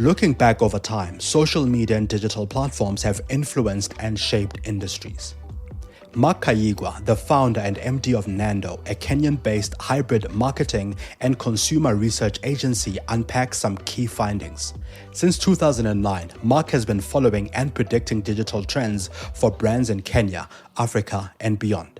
Looking back over time, social media and digital platforms have influenced and shaped industries. Mark Kaigwa, the founder and MD of Nendo, a Kenyan-based hybrid marketing and consumer research agency, unpacks some key findings. Since 2009, Mark has been following and predicting digital trends for brands in Kenya, Africa, and beyond.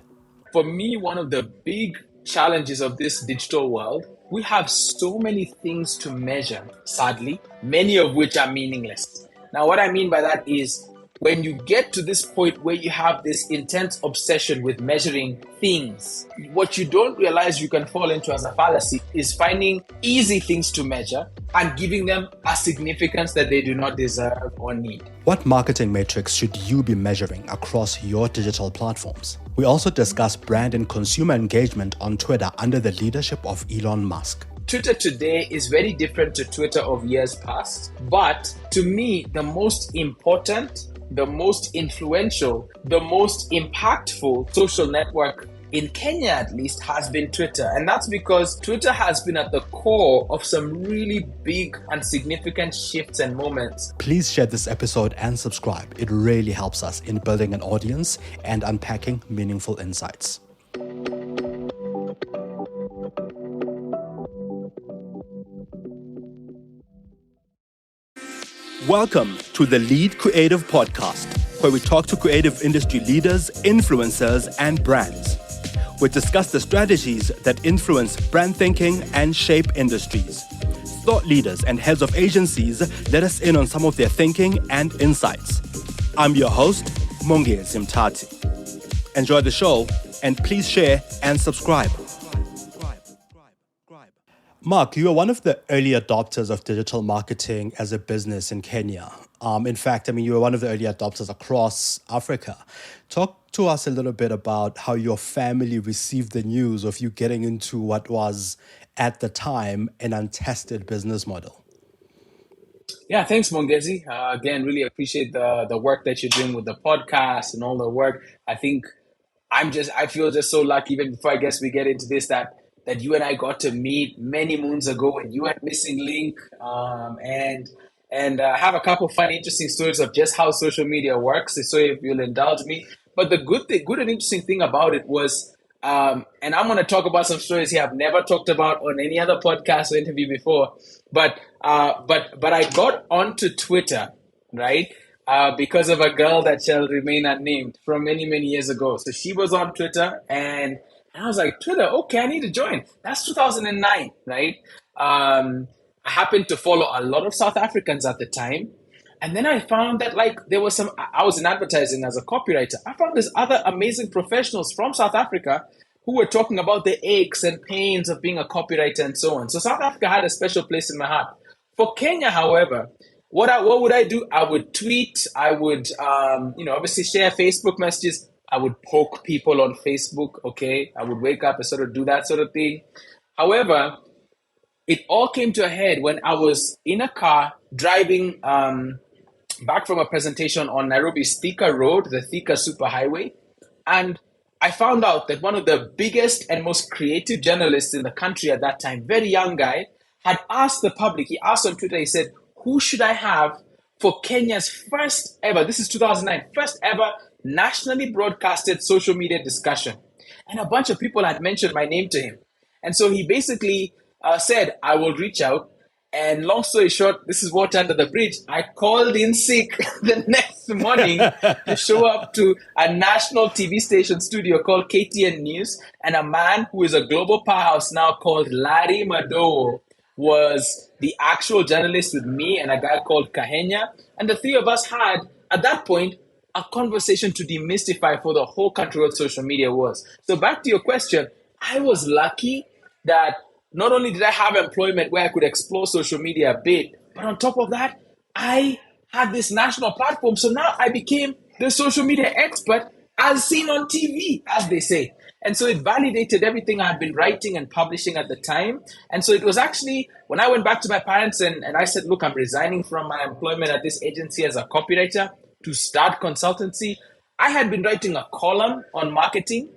For me, one of the big challenges of this digital world, we have so many things to measure, sadly, many of which are meaningless. Now, what I mean by that is when you get to this point where you have this intense obsession with measuring things, what you don't realize you can fall into as a fallacy is finding easy things to measure and giving them a significance that they do not deserve or need. What marketing metrics should you be measuring across your digital platforms? We also discuss brand and consumer engagement on Twitter under the leadership of Elon Musk. Twitter today is very different to Twitter of years past, but to me, the most important, the most influential, the most impactful social network in Kenya at least has been Twitter. And that's because Twitter has been at the core of some really big and significant shifts and moments. Please share this episode and subscribe. It really helps us in building an audience and unpacking meaningful insights. Welcome to the Lead Creative Podcast, where we talk to creative industry leaders, influencers, and brands. We discuss the strategies that influence brand thinking and shape industries. Thought leaders and heads of agencies let us in on some of their thinking and insights. I'm your host, Mongezi Mtati. Enjoy the show, and please share and subscribe. Mark, you are one of the early adopters of digital marketing as a business in Kenya. In fact, you were one of the early adopters across Africa. Talk to us a little bit about how your family received the news of you getting into what was, at the time, an untested business model. Yeah, thanks, Mongezi. Again, really appreciate the work that you're doing with the podcast and all the work. I think I feel just so lucky, even before I guess we get into this, that you and I got to meet many moons ago when you had Missing Link, and have a couple of fun, interesting stories of just how social media works. So if you'll indulge me, but the good and interesting thing about it was, and I'm going to talk about some stories here I've never talked about on any other podcast or interview before, but I got onto Twitter, right? Because of a girl that shall remain unnamed from many, many years ago. So she was on Twitter, and I was like, Twitter, okay, I need to join. That's 2009, right? I happened to follow a lot of South Africans at the time. And then I found that there was I was in advertising as a copywriter. I found these other amazing professionals from South Africa who were talking about the aches and pains of being a copywriter and so on. So South Africa had a special place in my heart. For Kenya, however, what would I do? I would tweet. I would, obviously share Facebook messages. I would poke people on Facebook, okay? I would wake up and sort of do that sort of thing. However, it all came to a head when I was in a car driving back from a presentation on Nairobi's Thika Road, the Thika Superhighway. And I found out that one of the biggest and most creative journalists in the country at that time, very young guy, had asked the public, he asked on Twitter, he said, who should I have for Kenya's first ever, this is 2009, first ever nationally broadcasted social media discussion? And a bunch of people had mentioned my name to him. And so he basically said, I will reach out. And long story short, this is water under the bridge. I called in sick the next morning to show up to a national TV station studio called KTN News. And a man who is a global powerhouse now called Larry Madowo was the actual journalist with me and a guy called Kahenya. And the three of us had, at that point, a conversation to demystify for the whole country what social media was. So back to your question, I was lucky that not only did I have employment where I could explore social media a bit, but on top of that, I had this national platform. So now I became the social media expert as seen on TV, as they say. And so it validated everything I had been writing and publishing at the time. And so it was actually, when I went back to my parents and I said, look, I'm resigning from my employment at this agency as a copywriter to start consultancy, I had been writing a column on marketing.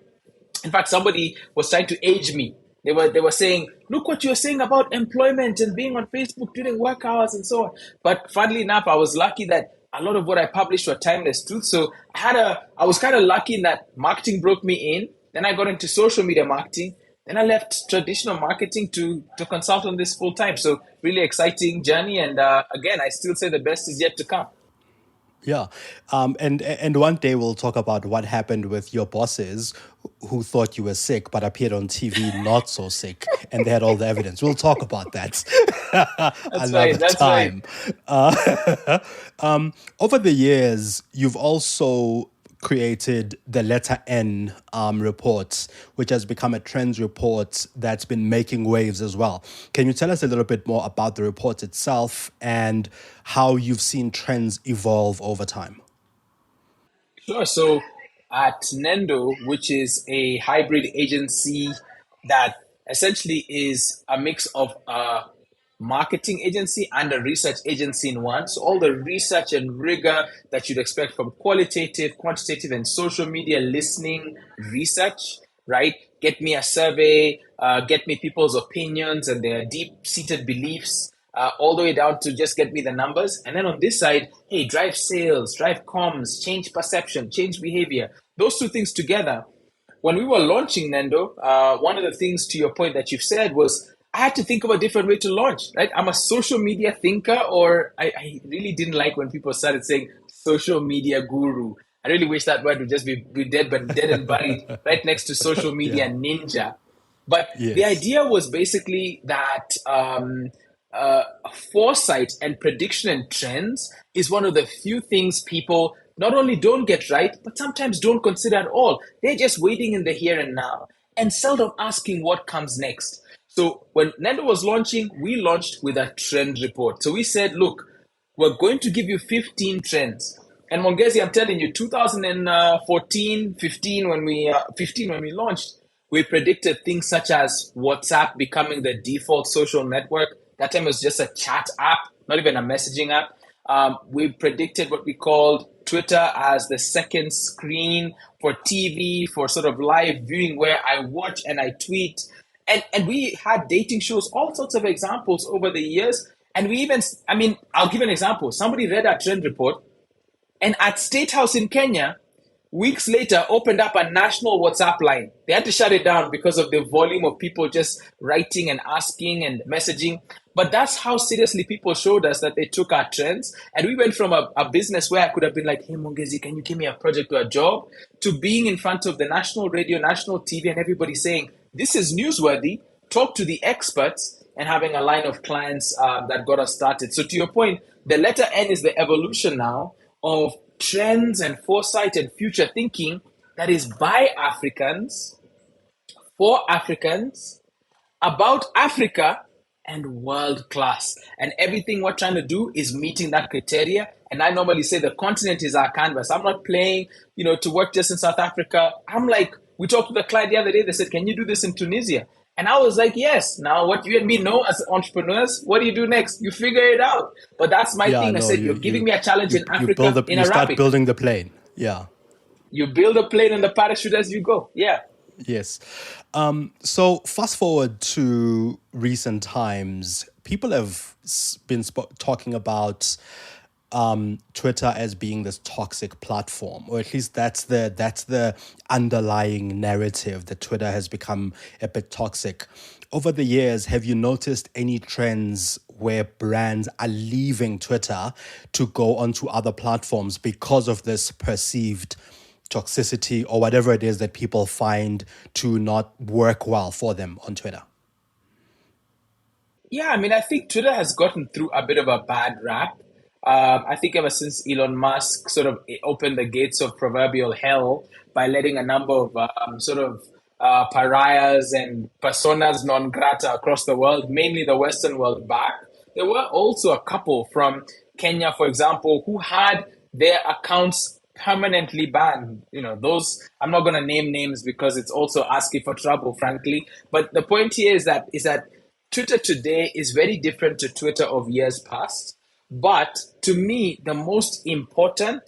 In fact, somebody was trying to age me They were saying, look what you're saying about employment and being on Facebook during work hours and so on. But funnily enough, I was lucky that a lot of what I published were timeless truth. So I was kind of lucky in that marketing broke me in. Then I got into social media marketing. Then I left traditional marketing to consult on this full time. So really exciting journey. And again, I still say the best is yet to come. Yeah. And one day we'll talk about what happened with your bosses who thought you were sick but appeared on TV not so sick and they had all the evidence. We'll talk about that That's right. another That's right. time. Over the years, you've also created the letter N reports, which has become a trends report that's been making waves as well. Can you tell us a little bit more about the report itself and how you've seen trends evolve over time? Sure. So at Nendo, which is a hybrid agency that essentially is a mix of a marketing agency and a research agency in one. So all the research and rigor that you'd expect from qualitative, quantitative, and social media listening research, right? Get me a survey, get me people's opinions and their deep-seated beliefs, all the way down to just get me the numbers. And then on this side, hey, drive sales, drive comms, change perception, change behavior. Those two things together. When we were launching Nendo, one of the things to your point that you've said was I had to think of a different way to launch, right? I'm a social media thinker, or I really didn't like when people started saying social media guru. I really wish that word would just be dead, but dead and buried right next to social media Yeah. ninja. But the Yes. idea was basically that uh, foresight and prediction and trends is one of the few things people not only don't get right, but sometimes don't consider at all. They're just waiting in the here and now and seldom asking what comes next. So when Nando was launching, we launched with a trend report. So we said, look, we're going to give you 15 trends. And Mongezi, I'm telling you, 2014, 15 when we launched, we predicted things such as WhatsApp becoming the default social network. That time it was just a chat app, not even a messaging app. We predicted what we called Twitter as the second screen for TV, for sort of live viewing where I watch and I tweet. And we had dating shows, all sorts of examples over the years. And we even, I mean, I'll give an example. Somebody read our trend report and at State House in Kenya, weeks later, opened up a national WhatsApp line. They had to shut it down because of the volume of people just writing and asking and messaging. But that's how seriously people showed us that they took our trends. And we went from a business where I could have been like, hey, Mongezi, can you give me a project or a job? To being in front of the national radio, national TV, and everybody saying, this is newsworthy. Talk to the experts, and having a line of clients that got us started. So to your point, the letter N is the evolution now of trends and foresight and future thinking that is by Africans, for Africans, about Africa, and world class. And everything we're trying to do is meeting that criteria. And I normally say the continent is our canvas. I'm not playing, to work just in South Africa. I'm like, we talked to the client the other day. They said, can you do this in Tunisia? And I was like, yes. Now, what you and me know as entrepreneurs, what do you do next? You figure it out. But that's my Yeah, thing. I no, said, you're giving me a challenge in Africa in you start Arabic. building the plane. Yeah. You build a plane and the parachute as you go. Yeah. Yes. So fast forward to recent times, people have been talking about Twitter as being this toxic platform, or at least that's the underlying narrative that Twitter has become a bit toxic. Over the years, have you noticed any trends where brands are leaving Twitter to go onto other platforms because of this perceived toxicity or whatever it is that people find to not work well for them on Twitter? Yeah, I mean, I think Twitter has gotten through a bit of a bad rap. I think ever since Elon Musk sort of opened the gates of proverbial hell by letting a number of sort of pariahs and personas non grata across the world, mainly the Western world, back. There were also a couple from Kenya, for example, who had their accounts permanently banned. Those I'm not going to name names because it's also asking for trouble, frankly. But the point here is that Twitter today is very different to Twitter of years past. But to me, the most important,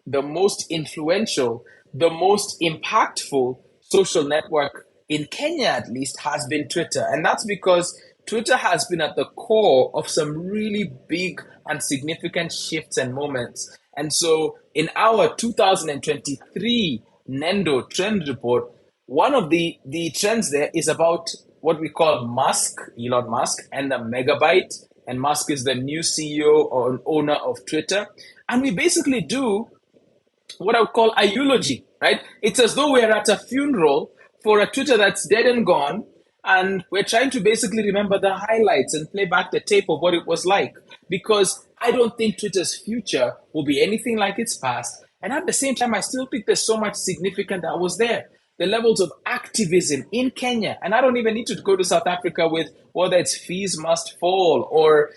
the most influential, the most impactful social network in Kenya at least, has been Twitter. And that's because Twitter has been at the core of some really big and significant shifts and moments. And so in our 2023 Nendo trend report, one of the trends there is about what we call Elon Musk, and the megabyte. And Musk is the new CEO or owner of Twitter. And we basically do what I would call a eulogy, right? It's as though we're at a funeral for a Twitter that's dead and gone, and we're trying to basically remember the highlights and play back the tape of what it was like. Because I don't think Twitter's future will be anything like its past. And at the same time, I still think there's so much significant that was there. The levels of activism in Kenya, and I don't even need to go to South Africa with whether it's fees must fall or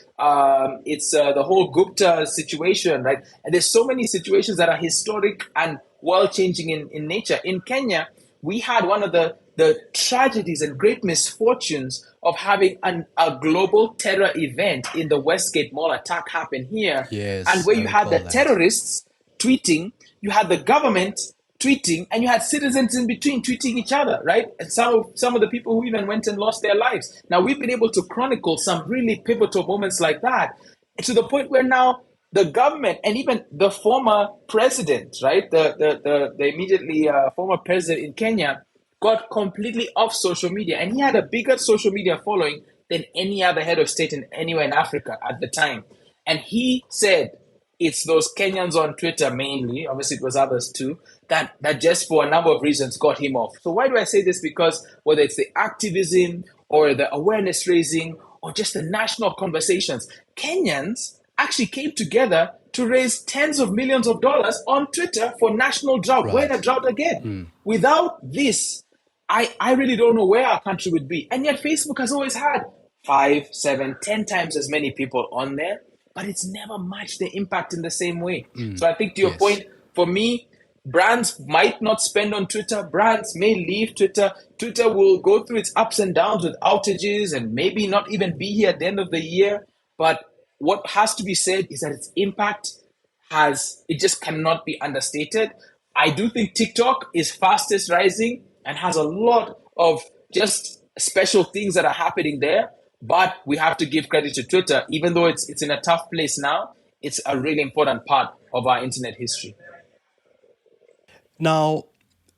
it's the whole Gupta situation, right? And there's so many situations that are historic and world changing in nature. In Kenya, we had one of the tragedies and great misfortunes of having a global terror event in the Westgate Mall attack happen here. Yes, And where I you had recall the that. terrorists tweeting, you had the government tweeting, and you had citizens in between tweeting each other, right? And some of the people who even went and lost their lives. Now, we've been able to chronicle some really pivotal moments like that, to the point where now the government and even the former president, right, the immediately former president in Kenya, got completely off social media, and he had a bigger social media following than any other head of state in anywhere in Africa at the time. And he said it's those Kenyans on Twitter mainly, obviously it was others too, that just for a number of reasons got him off. So why do I say this? Because whether it's the activism or the awareness raising or just the national conversations, Kenyans actually came together to raise tens of millions of dollars on Twitter for national drought. We're in a Right. drought again. Without this, I really don't know where our country would be. And yet Facebook has always had 5, 7, 10 times as many people on there, but it's never matched the impact in the same way. So I think to your Yes. point, for me, brands might not spend on Twitter. Brands may leave Twitter. Twitter will go through its ups and downs with outages and maybe not even be here at the end of the year. But what has to be said is that its impact it just cannot be understated. I do think TikTok is fastest rising and has a lot of just special things that are happening there. But we have to give credit to Twitter, even though it's in a tough place now. It's a really important part of our internet history. Now,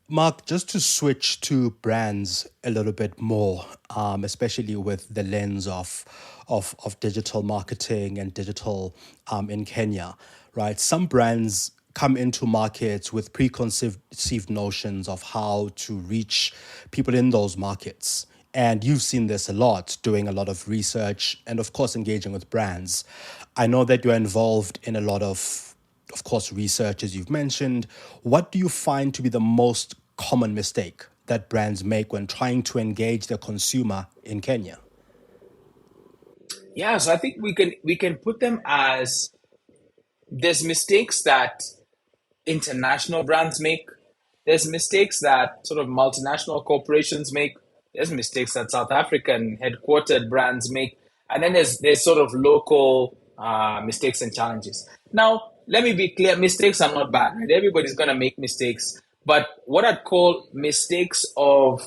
Mark, just to switch to brands a little bit more, especially with the lens of digital marketing and digital in Kenya, right? Some brands come into markets with preconceived notions of how to reach people in those markets. And you've seen this a lot, doing a lot of research and, of course, engaging with brands. I know that you're involved in a lot of course, research, as you've mentioned. What do you find to be the most common mistake that brands make when trying to engage the consumer in Kenya? Yeah, so I think we can put them as there's mistakes that international brands make. There's mistakes that sort of multinational corporations make. There's mistakes that South African headquartered brands make. And then there's sort of local mistakes and challenges. Now, let me be clear, mistakes are not bad, right? Everybody's going to make mistakes. But what I'd call mistakes of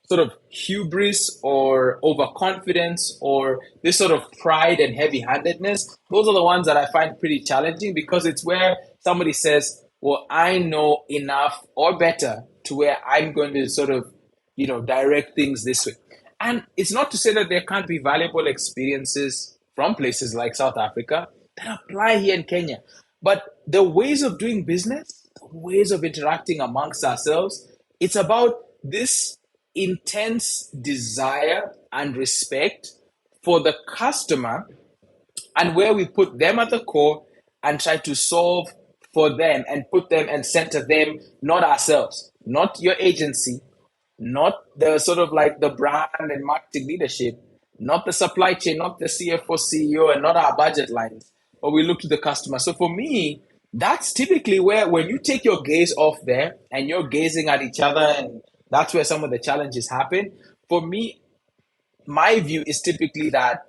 sort of hubris or overconfidence or this sort of pride and heavy-handedness, those are the ones that I find pretty challenging, because it's where somebody says, well, I know enough or better to where I'm going to sort of, direct things this way. And it's not to say that there can't be valuable experiences from places like South Africa that apply here in Kenya. But the ways of doing business, the ways of interacting amongst ourselves, it's about this intense desire and respect for the customer, and where we put them at the core and try to solve for them and put them and center them, not ourselves, not your agency, not the sort of like the brand and marketing leadership, not the supply chain, not the CFO, CEO, and not our budget lines, but we look to the customer. So for me, that's typically where when you take your gaze off there and you're gazing at each other, and that's where some of the challenges happen. For me, my view is typically that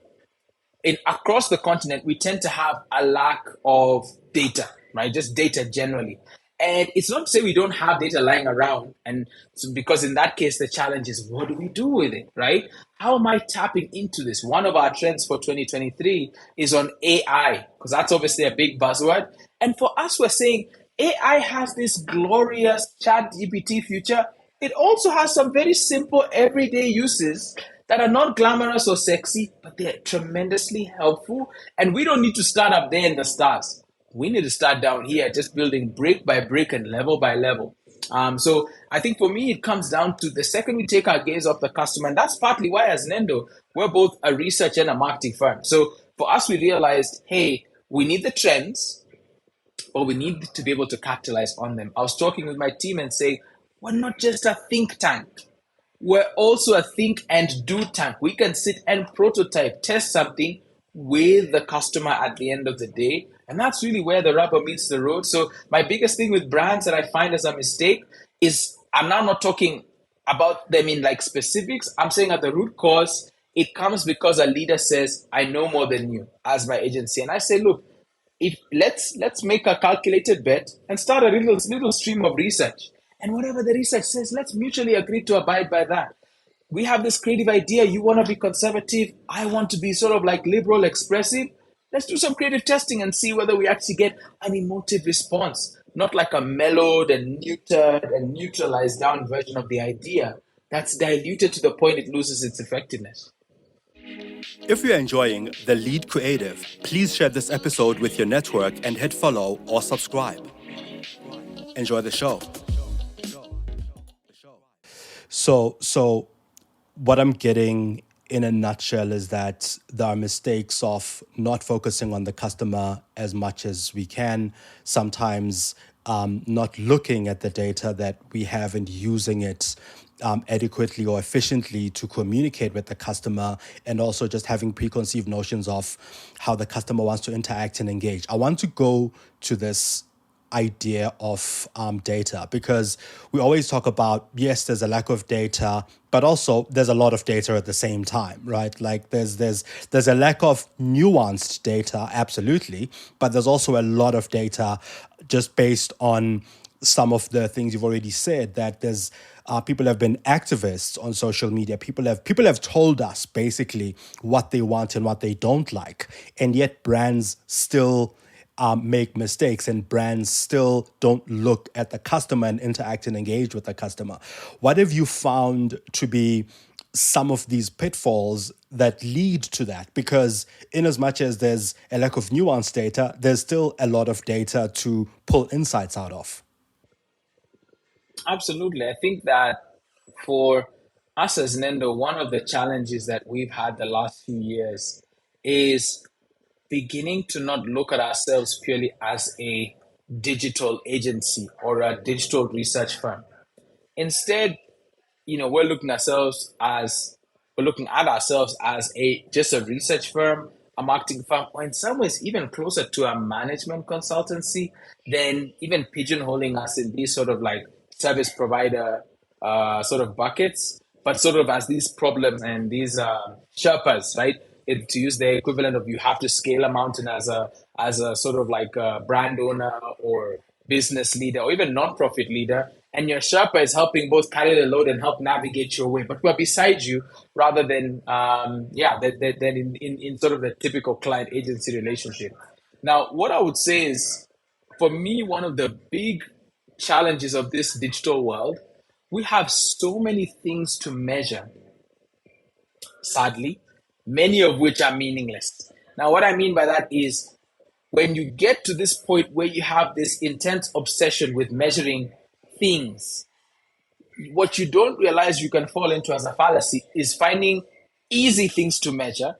across the continent, we tend to have a lack of data, right? Just data generally. And it's not to say we don't have data lying around. And so, because in that case, the challenge is what do we do with it, right? How am I tapping into this? One of our trends for 2023 is on AI, because that's obviously a big buzzword. And for us, we're saying AI has this glorious chat GPT future. It also has some very simple everyday uses that are not glamorous or sexy, but they're tremendously helpful. And we don't need to start up there in the stars. We need to start down here, just building brick by brick and level by level. So I think for me, it comes down to the second we take our gaze off the customer, and that's partly why, as Nendo, we're both a research and a marketing firm. So for us, we realized, hey, we need the trends, but we need to be able to capitalize on them. I was talking with my team and saying, we're not just a think tank. We're also a think and do tank. We can sit and prototype, test something with the customer at the end of the day. And that's really where the rubber meets the road. So my biggest thing with brands that I find as a mistake is I'm now not talking about them in like specifics. I'm saying at the root cause, it comes because a leader says, I know more than you as my agency. And I say, look, if let's make a calculated bet and start a little stream of research. And whatever the research says, let's mutually agree to abide by that. We have this creative idea. You want to be conservative. I want to be sort of like liberal, expressive. Let's do some creative testing and see whether we actually get an emotive response, not like a mellowed and neutered and neutralized down version of the idea that's diluted to the point it loses its effectiveness. If you're enjoying The Lead Creative, please share this episode with your network and hit follow or subscribe. Enjoy the show. So what I'm getting in a nutshell is that there are mistakes of not focusing on the customer as much as we can, sometimes not looking at the data that we have and using it adequately or efficiently to communicate with the customer, and also just having preconceived notions of how the customer wants to interact and engage. I want to go to this idea of data, because we always talk about, yes, there's a lack of data, but also there's a lot of data at the same time, right? Like there's a lack of nuanced data, absolutely, but there's also a lot of data just based on some of the things you've already said, that there's people have been activists on social media. People have told us basically what they want and what they don't like, and yet brands still make mistakes, and brands still don't look at the customer and interact and engage with the customer. What have you found to be some of these pitfalls that lead to that? Because in as much as there's a lack of nuanced data, there's still a lot of data to pull insights out of. Absolutely. I think that for us as Nendo, one of the challenges that we've had the last few years is beginning to not look at ourselves purely as a digital agency or a digital research firm. Instead, we're looking at ourselves as a just a research firm, a marketing firm, or in some ways even closer to a management consultancy than even pigeonholing us in these sort of like service provider sort of buckets, but sort of as these problems and these Sherpas, right? To use the equivalent of, you have to scale a mountain as a sort of like a brand owner or business leader or even non-profit leader, and your Sherpa is helping both carry the load and help navigate your way, but we're beside you rather than in sort of the typical client agency relationship. Now, what I would say is, for me, one of the big challenges of this digital world, we have so many things to measure, sadly, many of which are meaningless. Now, what I mean by that is, when you get to this point where you have this intense obsession with measuring things, what you don't realize you can fall into as a fallacy is finding easy things to measure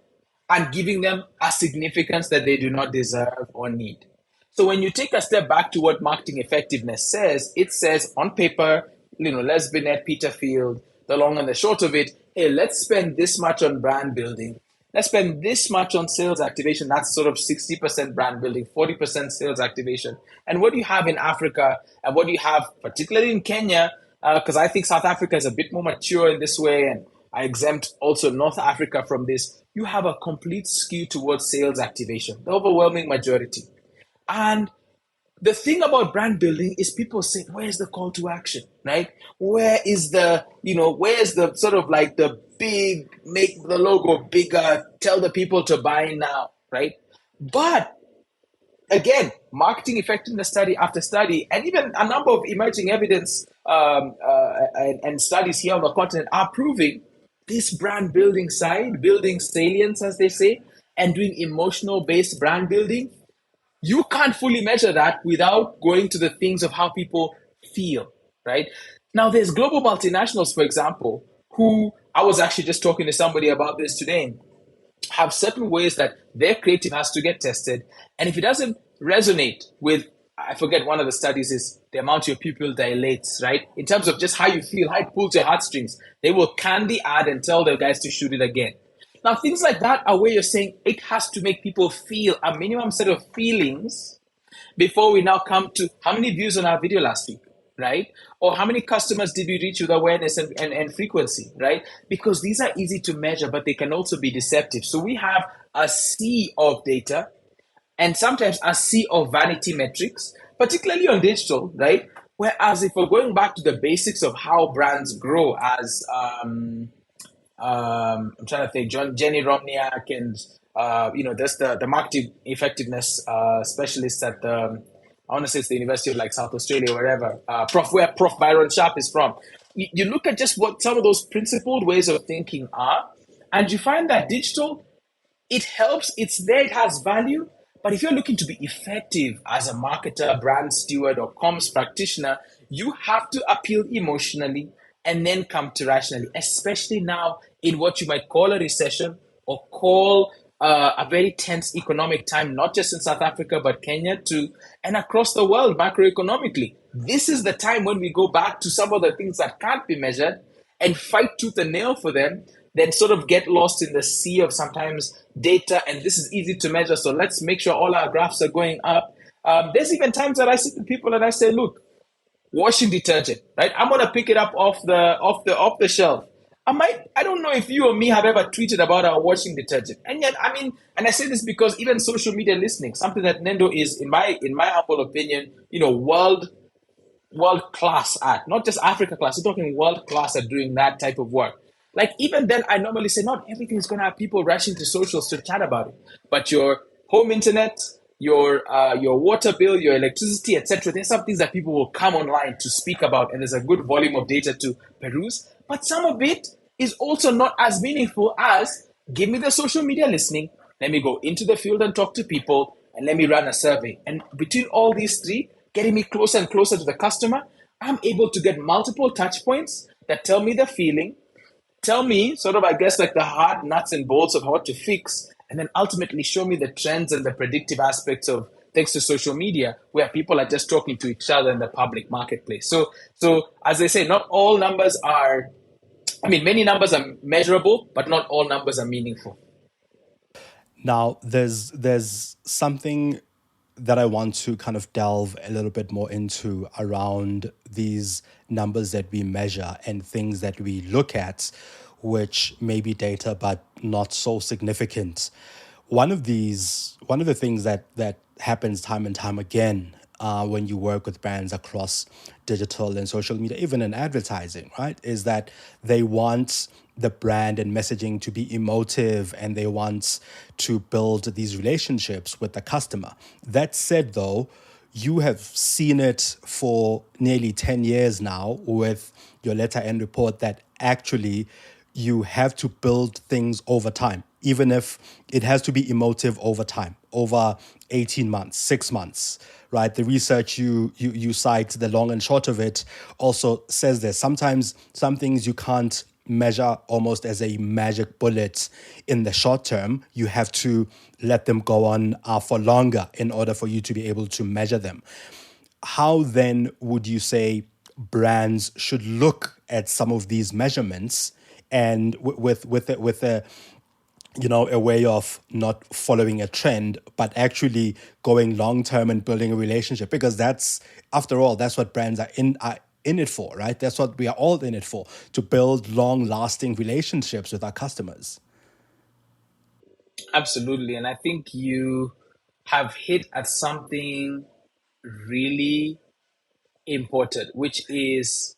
and giving them a significance that they do not deserve or need. So when you take a step back to what marketing effectiveness says, it says on paper, Les Binet, Peter Field, the long and the short of it, hey, let's spend this much on brand building. Let's spend this much on sales activation. That's sort of 60% brand building, 40% sales activation. And what do you have in Africa? And what do you have, particularly in Kenya? Because I think South Africa is a bit more mature in this way, and I exempt also North Africa from this. You have a complete skew towards sales activation, the overwhelming majority. And The thing about brand building is people say, where's the call to action, right? Where is the, where's the sort of like the big, make the logo bigger, tell the people to buy now, right? But again, marketing effectiveness study after study, and even a number of emerging evidence and studies here on the continent are proving this brand building side, building salience, as they say, and doing emotional based brand building, you can't fully measure that without going to the things of how people feel, right? Now, there's global multinationals, for example, who I was actually just talking to somebody about this today, have certain ways that their creative has to get tested. And if it doesn't resonate with, I forget, one of the studies is the amount your pupil dilates, right? In terms of just how you feel, how it pulls your heartstrings, they will can the ad and tell the guys to shoot it again. Now, things like that are where you're saying it has to make people feel a minimum set of feelings before we now come to how many views on our video last week, right? Or how many customers did we reach with awareness and frequency, right? Because these are easy to measure, but they can also be deceptive. So we have a sea of data and sometimes a sea of vanity metrics, particularly on digital, right? Whereas if we're going back to the basics of how brands grow as I'm trying to think, Jenny Romniak, and there's the marketing effectiveness specialist at the, I want to say it's the University of like South Australia, wherever, where Prof Byron Sharp is from. You look at just what some of those principled ways of thinking are, and you find that digital, it helps, it's there, it has value. But if you're looking to be effective as a marketer, brand steward, or comms practitioner, you have to appeal emotionally and then come to rationally, especially now in what you might call a recession or call a very tense economic time, not just in South Africa, but Kenya too, and across the world macroeconomically. This is the time when we go back to some of the things that can't be measured and fight tooth and nail for them, then sort of get lost in the sea of sometimes data. And this is easy to measure. So let's make sure all our graphs are going up. There's even times that I sit with people and I say, look, washing detergent, right? I'm gonna pick it up off the shelf. I don't know if you or me have ever tweeted about our washing detergent. And yet, I mean, and I say this because even social media listening, something that Nendo is, in my humble opinion, world class at, not just Africa class. We're talking world class at doing that type of work. Like even then, I normally say not everything is going to have people rushing to socials to chat about it, but your home internet, your water bill, your electricity, etc. There's some things that people will come online to speak about, and there's a good volume of data to peruse. But some of it is also not as meaningful as give me the social media listening. Let me go into the field and talk to people, and let me run a survey. And between all these three, getting me closer and closer to the customer, I'm able to get multiple touch points that tell me the feeling, tell me sort of, I guess, like the hard nuts and bolts of what to fix, and then ultimately show me the trends and the predictive aspects of, thanks to social media, where people are just talking to each other in the public marketplace. So as I say, not all numbers are, I mean, many numbers are measurable, but not all numbers are meaningful. Now, there's something that I want to kind of delve a little bit more into around these numbers that we measure and things that we look at, which may be data but not so significant. One of the things that happens time and time again when you work with brands across digital and social media, even in advertising, right, is that they want the brand and messaging to be emotive and they want to build these relationships with the customer. That said, though, you have seen it for nearly 10 years now with your letter end report that actually you have to build things over time, even if it has to be emotive over time, over 18 months, 6 months, right? The research you cite, the long and short of it, also says that sometimes some things you can't measure almost as a magic bullet in the short term. You have to let them go on for longer in order for you to be able to measure them. How then would you say brands should look at some of these measurements and with a a way of not following a trend, but actually going long term and building a relationship? Because that's, after all, that's what brands are in it for, right? That's what we are all in it for, to build long lasting relationships with our customers. Absolutely. And I think you have hit at something really important, which is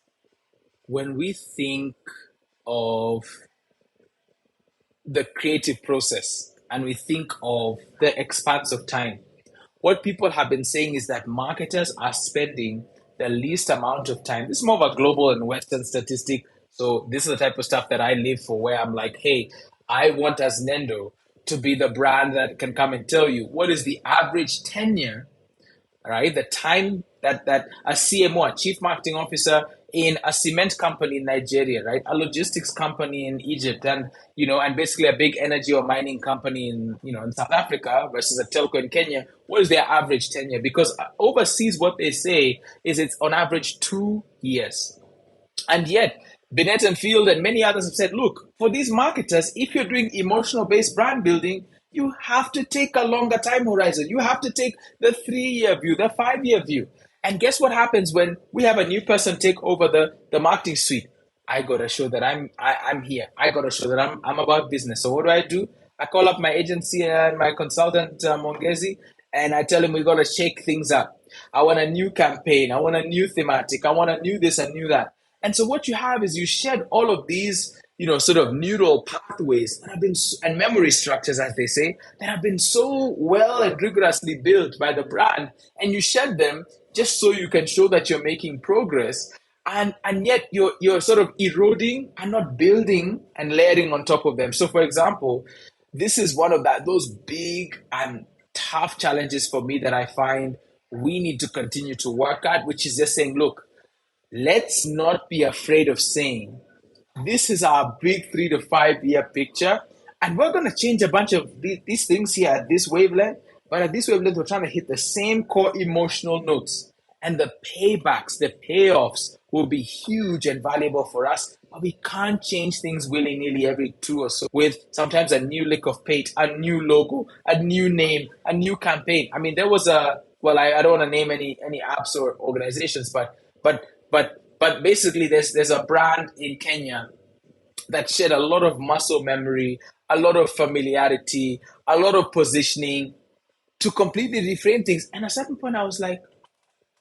when we think of the creative process and we think of the expanse of time, what people have been saying is that marketers are spending the least amount of time. This is more of a global and Western statistic. So this is the type of stuff that I live for, where I'm like, hey, I want as Nendo to be the brand that can come and tell you what is the average tenure, right? The time that a CMO, a chief marketing officer in a cement company in Nigeria, right? A logistics company in Egypt, and and basically a big energy or mining company in in South Africa versus a telco in Kenya. What is their average tenure? Because overseas, what they say is it's on average 2 years. And yet, Binet and Field and many others have said, look, for these marketers, if you're doing emotional based brand building, you have to take a longer time horizon. You have to take the 3 year view, the 5 year view. And guess what happens when we have a new person take over the marketing suite? I gotta show that I'm here. I gotta show that I'm about business. So what do? I call up my agency and my consultant Mongezi, and I tell him we gotta shake things up. I want a new campaign. I want a new thematic. I want a new this and new that. And so what you have is you shed all of these, sort of neural pathways that have been and memory structures, as they say, that have been so well and rigorously built by the brand, and you shed them just so you can show that you're making progress. And yet you're sort of eroding and not building and layering on top of them. So for example, this is one of those big and tough challenges for me that I find we need to continue to work at, which is just saying, look, let's not be afraid of saying this is our big 3 to 5 year picture, and we're going to change a bunch of these things here at this wavelength. But at this wavelength, we're trying to hit the same core emotional notes, and the paybacks, the payoffs will be huge and valuable for us. But we can't change things willy nilly every two or so with sometimes a new lick of paint, a new logo, a new name, a new campaign. I mean, there was I don't want to name any apps or organizations, but basically there's a brand in Kenya that shared a lot of muscle memory, a lot of familiarity, a lot of positioning to completely reframe things. And at a certain point, I was like,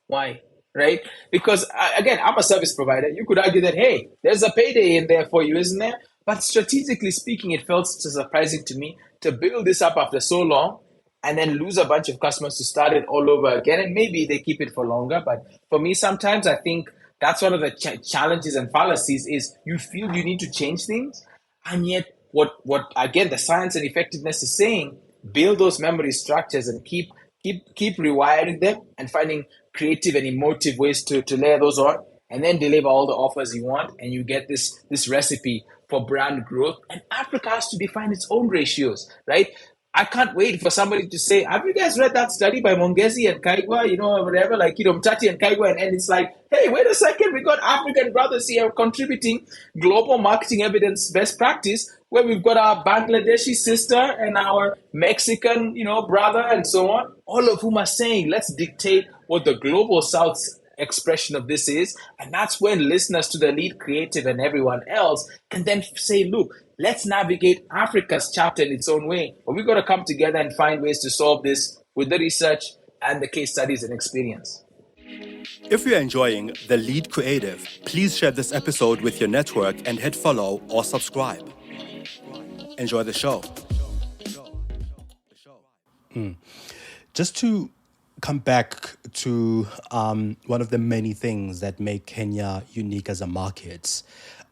why? Right? Because again, I'm a service provider. You could argue that, hey, there's a payday in there for you, isn't there? But strategically speaking, it felt so surprising to me to build this up after so long and then lose a bunch of customers to start it all over again. And maybe they keep it for longer. But for me, sometimes I think that's one of the challenges and fallacies is you feel you need to change things. And yet what again, the science and effectiveness is saying, build those memory structures and keep rewiring them and finding creative and emotive ways to layer those on, and then deliver all the offers you want, and you get this recipe for brand growth. And Africa has to define its own ratios, right? I can't wait for somebody to say, have you guys read that study by Mongezi and Kaigwa, or whatever, like, Mtati and Kaigwa, and it's like, hey, wait a second, we got African brothers here contributing global marketing evidence best practice, where we've got our Bangladeshi sister and our Mexican, brother and so on, all of whom are saying, let's dictate what the global South's expression of this is. And that's when listeners to the lead creative and everyone else can then say, look, let's navigate Africa's chapter in its own way. But we've got to come together and find ways to solve this with the research and the case studies and experience. If you're enjoying The Lead Creative, please share this episode with your network and hit follow or subscribe. Enjoy the show. Just to come back to one of the many things that make Kenya unique as a market.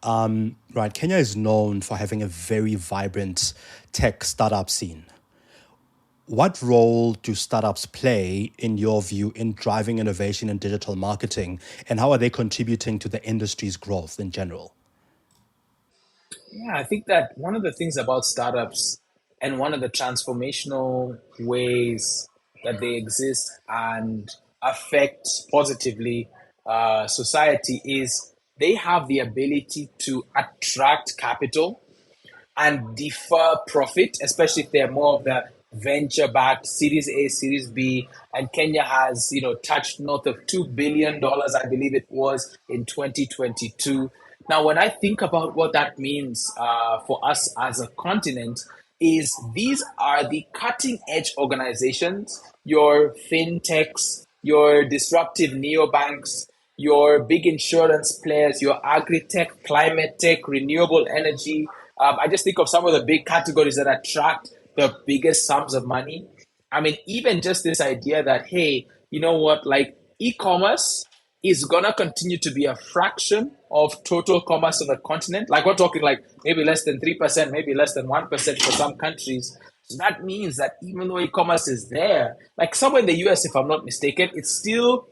Right, Kenya is known for having a very vibrant tech startup scene. What role do startups play, in your view, in driving innovation in digital marketing, and how are they contributing to the industry's growth in general? Yeah, I think that one of the things about startups and one of the transformational ways that they exist and affect positively society is they have the ability to attract capital and defer profit, especially if they're more of the venture-backed Series A, Series B, and Kenya has, touched north of $2 billion, I believe it was, in 2022. Now, when I think about what that means for us as a continent, is these are the cutting-edge organizations, your fintechs, your disruptive neobanks, your big insurance players, your agri-tech, climate tech, renewable energy. I just think of some of the big categories that attract the biggest sums of money. I mean, even just this idea that, hey, you know what, like e-commerce is gonna continue to be a fraction of total commerce on the continent. Like we're talking like maybe less than 3%, maybe less than 1% for some countries. So that means that even though e-commerce is there, like somewhere in the US, if I'm not mistaken, it's still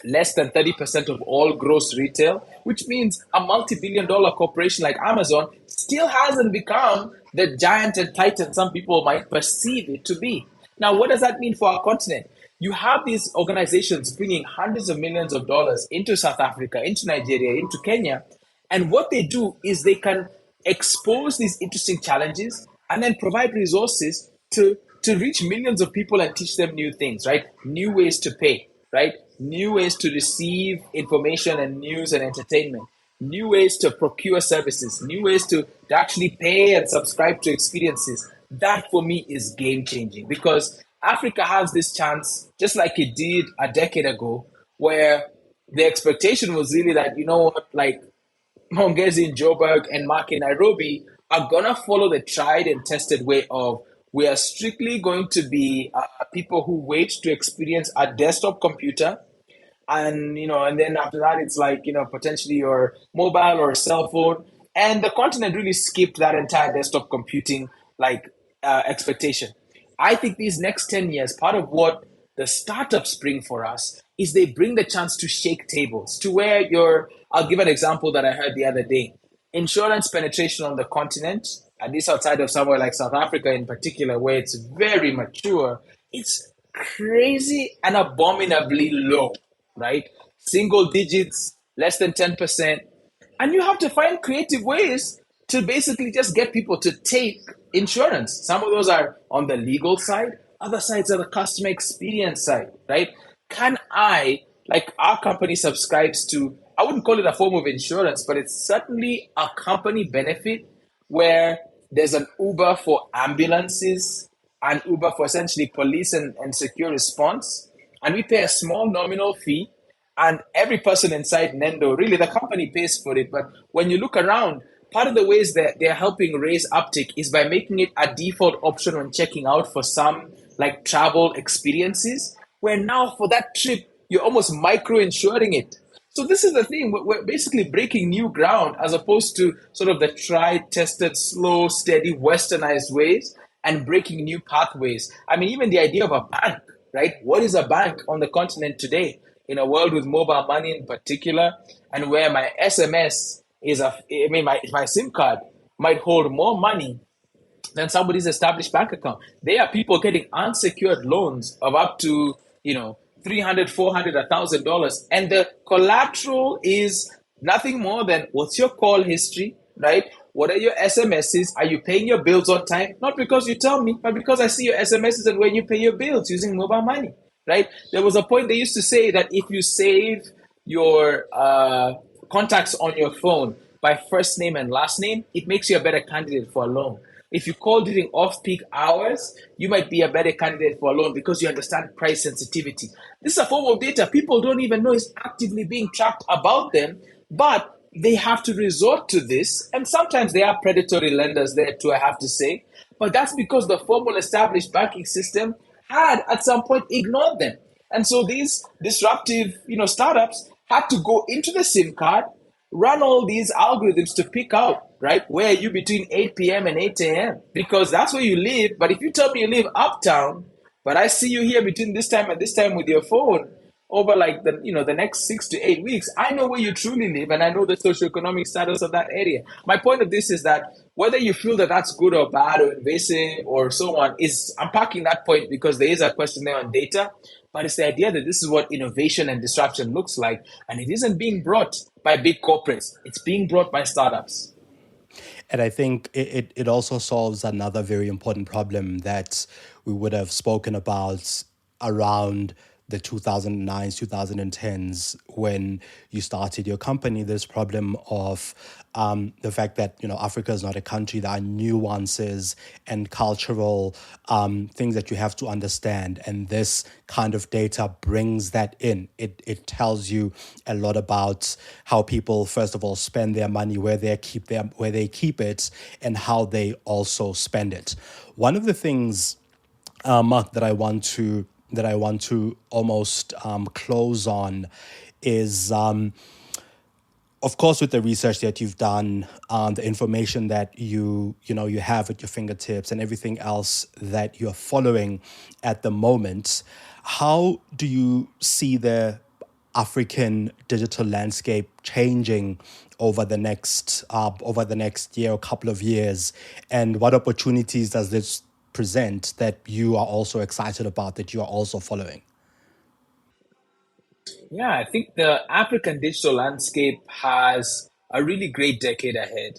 less than 30% of all gross retail, which means a multi-billion-dollar corporation like Amazon still hasn't become the giant and titan some people might perceive it to be. Now, what does that mean for our continent? You have these organizations bringing hundreds of millions of dollars into South Africa, into Nigeria, into Kenya, and what they do is they can expose these interesting challenges and then provide resources to reach millions of people and teach them new things, right? New ways to pay, right? New ways to receive information and news and entertainment, new ways to procure services, new ways to actually pay and subscribe to experiences. That for me is game changing because Africa has this chance, just like it did a decade ago, where the expectation was really that, you know what, like Mongezi in Joburg and Mark in Nairobi are gonna follow the tried and tested way of we are strictly going to be people who wait to experience a desktop computer, and and then after that it's like potentially your mobile or cell phone, and the continent really skipped that entire desktop computing like expectation. I think these next 10 years, part of what the startups bring for us is they bring the chance to shake tables to where I'll give an example that I heard the other day. Insurance penetration on the continent, at least outside of somewhere like South Africa in particular, where it's very mature, it's crazy and abominably low, right? Single digits, less than 10%. And you have to find creative ways to basically just get people to take insurance. Some of those are on the legal side, other sides are the customer experience side, right? Can like our company subscribes to, I wouldn't call it a form of insurance, but it's certainly a company benefit where there's an Uber for ambulances, an Uber for essentially police and secure response. And we pay a small nominal fee. And every person inside Nendo, really, the company pays for it. But when you look around, part of the ways that they're helping raise uptake is by making it a default option when checking out for some like travel experiences, where now for that trip, you're almost micro insuring it. So this is the thing, we're basically breaking new ground as opposed to sort of the tried, tested, slow, steady, westernized ways and breaking new pathways. I mean, even the idea of a bank, right? What is a bank on the continent today? In a world with mobile money in particular, and where my SMS is my SIM card might hold more money than somebody's established bank account. There are people getting unsecured loans of up to, $300, $400, $1,000. And the collateral is nothing more than what's your call history, right? What are your SMSs? Are you paying your bills on time? Not because you tell me, but because I see your SMSs and when you pay your bills using mobile money, right? There was a point they used to say that if you save your contacts on your phone by first name and last name, it makes you a better candidate for a loan. If you call during off-peak hours, you might be a better candidate for a loan because you understand price sensitivity. This is a form of data people don't even know is actively being tracked about them, but they have to resort to this. And sometimes there are predatory lenders there too, I have to say. But that's because the formal established banking system had at some point ignored them. And so these disruptive, startups had to go into the SIM card, run all these algorithms to pick out, right, where are you between 8 p.m. and 8 a.m. because that's where you live. But if you tell me you live uptown, but I see you here between this time and this time with your phone over like the next 6 to 8 weeks, I know where you truly live and I know the socioeconomic status of that area. My point of this is that whether you feel that that's good or bad or invasive or so on is, I'm parking that point because there is a question there on data. But it's the idea that this is what innovation and disruption looks like. And it isn't being brought by big corporates. It's being brought by startups. And I think it also solves another very important problem that we would have spoken about around the 2009s, 2010s, when you started your company, this problem of the fact that, Africa is not a country. There are nuances and cultural things that you have to understand. And this kind of data brings that in. It tells you a lot about how people, first of all, spend their money, where they keep it, and how they also spend it. One of the things, Mark, that I want to almost close on is, of course, with the research that you've done, the information that you have at your fingertips, and everything else that you're following at the moment. How do you see the African digital landscape changing over the next year or couple of years, and what opportunities does this present that you are also excited about, that you are also following? Yeah, I think the African digital landscape has a really great decade ahead.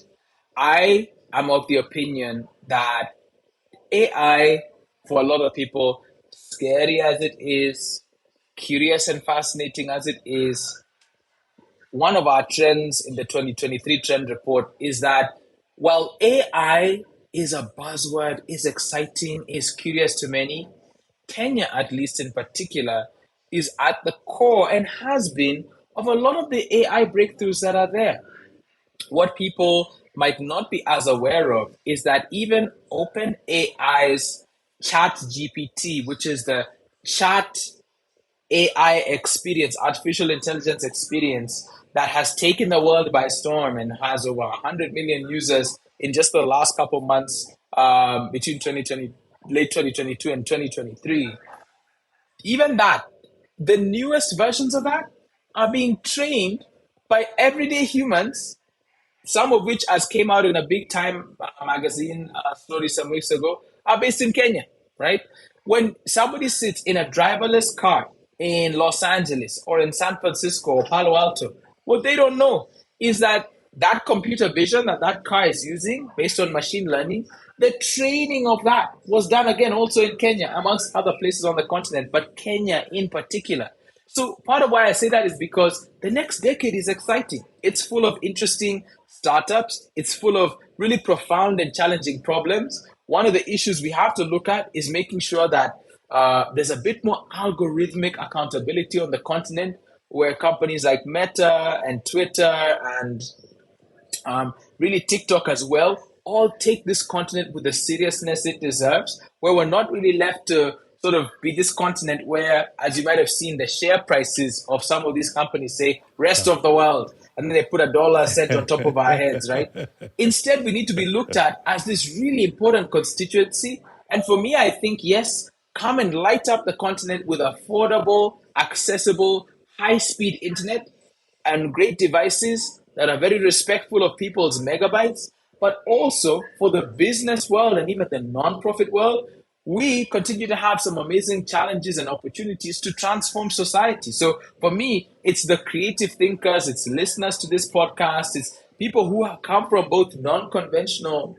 I am of the opinion that AI, for a lot of people, scary as it is, curious and fascinating as it is, one of our trends in the 2023 trend report is that while AI is a buzzword, is exciting, is curious to many, Kenya, at least in particular, is at the core and has been of a lot of the AI breakthroughs that are there. What people might not be as aware of is that even OpenAI's Chat GPT, which is the chat AI experience, artificial intelligence experience that has taken the world by storm and has over 100 million users in just the last couple months, between 2020, late 2022 and 2023. Even that, the newest versions of that are being trained by everyday humans, some of which, as came out in a big time magazine story some weeks ago, are based in Kenya, right? When somebody sits in a driverless car in Los Angeles or in San Francisco or Palo Alto, what they don't know is that that computer vision that that car is using based on machine learning, the training of that was done again also in Kenya, amongst other places on the continent, but Kenya in particular. So part of why I say that is because the next decade is exciting. It's full of interesting startups. It's full of really profound and challenging problems. One of the issues we have to look at is making sure that there's a bit more algorithmic accountability on the continent, where companies like Meta and Twitter and really TikTok as well, all take this continent with the seriousness it deserves, where we're not really left to sort of be this continent where, as you might have seen, the share prices of some of these companies say rest of the world, and then they put a dollar set on top of our heads, right? Instead, we need to be looked at as this really important constituency. And for me, I think, yes, come and light up the continent with affordable, accessible, high speed internet and great devices that are very respectful of people's megabytes, but also for the business world and even the nonprofit world, we continue to have some amazing challenges and opportunities to transform society. So for me, it's the creative thinkers, it's listeners to this podcast, it's people who have come from both non-conventional,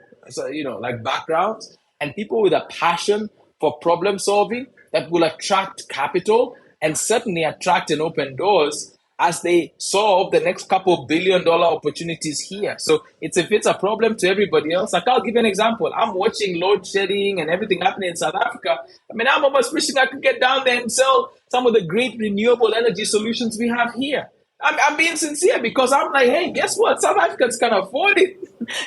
like backgrounds, and people with a passion for problem solving that will attract capital and certainly attract and open doors as they solve the next couple $1 billion opportunities here. So if it's a problem to everybody else, like I'll give you an example. I'm watching load shedding and everything happening in South Africa. I mean, I'm almost wishing I could get down there and sell some of the great renewable energy solutions we have here. I'm being sincere, because I'm like, hey, guess what? South Africans can afford it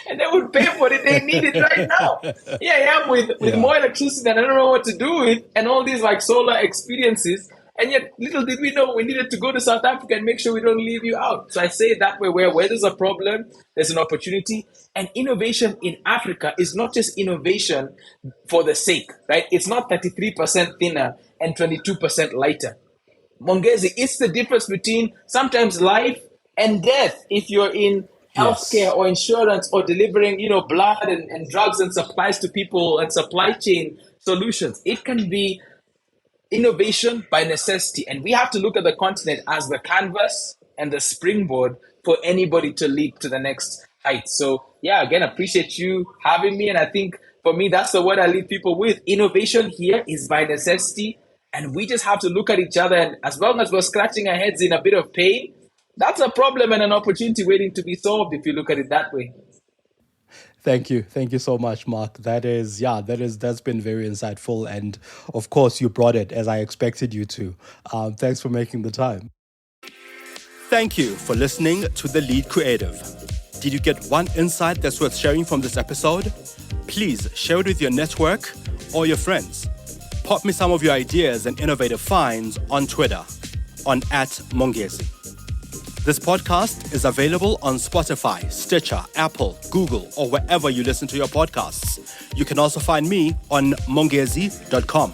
and they would pay for it. They need it right now. Yeah, I am with more electricity than I don't know what to do with, and all these like solar experiences. And yet, little did we know we needed to go to South Africa and make sure we don't leave you out. So I say it that way, where there's a problem, there's an opportunity. And innovation in Africa is not just innovation for the sake, right? It's not 33% thinner and 22% lighter. Mongezi, it's the difference between sometimes life and death if you're in Yes. healthcare or insurance or delivering, blood and drugs and supplies to people and supply chain solutions. It can be innovation by necessity. And we have to look at the continent as the canvas and the springboard for anybody to leap to the next height. So, yeah, again, appreciate you having me. And I think for me, that's the word I leave people with. Innovation here is by necessity. And we just have to look at each other, and as long as we're scratching our heads in a bit of pain, that's a problem and an opportunity waiting to be solved if you look at it that way. Thank you. Thank you so much, Mark. That's been very insightful. And of course, you brought it as I expected you to. Thanks for making the time. Thank you for listening to The Lead Creative. Did you get one insight that's worth sharing from this episode? Please share it with your network or your friends. Pop me some of your ideas and innovative finds on Twitter on @Mongezi. This podcast is available on Spotify, Stitcher, Apple, Google, or wherever you listen to your podcasts. You can also find me on mongezi.com.